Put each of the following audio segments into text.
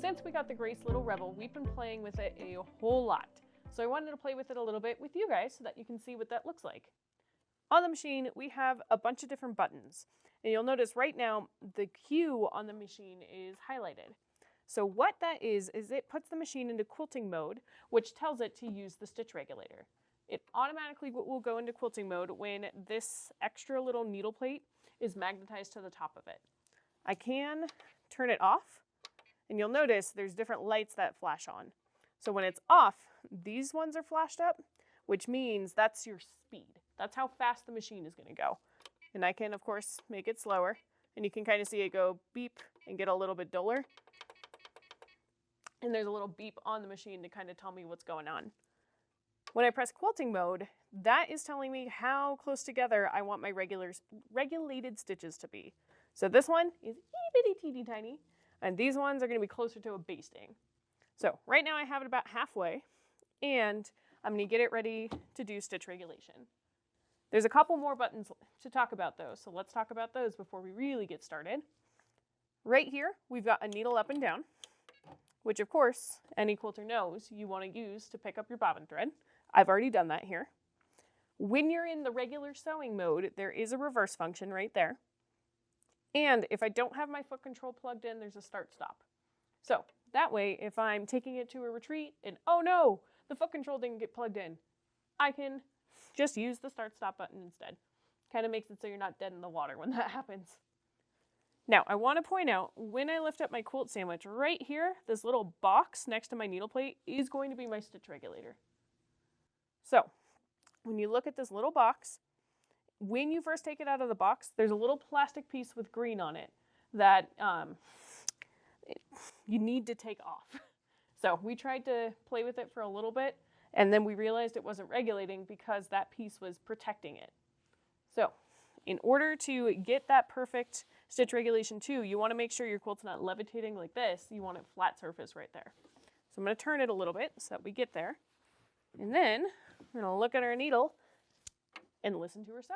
Since we got the Grace Little Rebel, we've been playing with it a whole lot. So I wanted to play with it a little bit with you guys so that you can see what that looks like. On the machine, we have a bunch of different buttons. And you'll notice right now, the Q on the machine is highlighted. So what that is it puts the machine into quilting mode, which tells it to use the stitch regulator. It automatically will go into quilting mode when this extra little needle plate is magnetized to the top of it. I can turn it off, and you'll notice there's different lights that flash on. So when it's off, these ones are flashed up, which means that's your speed. That's how fast the machine is going to go. And I can, of course, make it slower, and you can kind of see it go beep and get a little bit duller. And there's a little beep on the machine to kind of tell me what's going on. When I press quilting mode, that is telling me how close together I want my regulated stitches to be. So this one is itty bitty tiny, and these ones are going to be closer to a basting. So right now I have it about halfway, and I'm going to get it ready to do stitch regulation. There's a couple more buttons to talk about those, so let's talk about those before we really get started. Right here, we've got a needle up and down, which of course, any quilter knows you want to use to pick up your bobbin thread. I've already done that here. When you're in the regular sewing mode, there is a reverse function right there. And if I don't have my foot control plugged in, there's a start-stop. So that way, if I'm taking it to a retreat and, oh no, the foot control didn't get plugged in, I can just use the start-stop button instead. Kind of makes it so you're not dead in the water when that happens. Now, I want to point out, when I lift up my quilt sandwich, right here, this little box next to my needle plate is going to be my stitch regulator. So, when you look at this little box, when you first take it out of the box, there's a little plastic piece with green on it that you need to take off. So we tried to play with it for a little bit, and then we realized it wasn't regulating because that piece was protecting it. So in order to get that perfect stitch regulation too, you want to make sure your quilt's not levitating like this. You want a flat surface right there. So I'm going to turn it a little bit so that we get there. And then we're going to look at our needle and listen to her sew.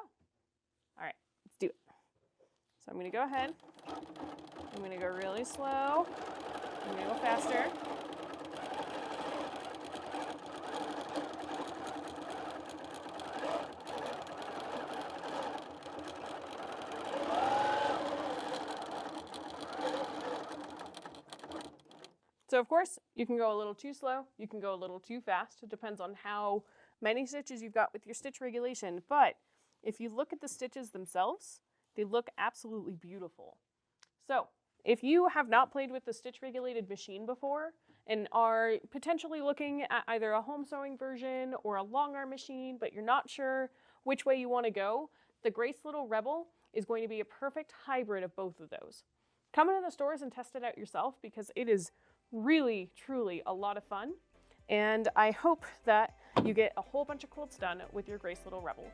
All right, let's do it. So I'm going to go ahead. I'm going to go really slow. I'm going to go faster. So of course, you can go a little too slow, you can go a little too fast. It depends on how many stitches you've got with your stitch regulation. But if you look at the stitches themselves, they look absolutely beautiful. So if you have not played with the stitch regulated machine before and are potentially looking at either a home sewing version or a long arm machine, but you're not sure which way you want to go, the Grace Little Rebel is going to be a perfect hybrid of both of those. Come into the stores and test it out yourself because it is really, truly a lot of fun. And I hope that you get a whole bunch of quilts done with your Grace Little Rebel.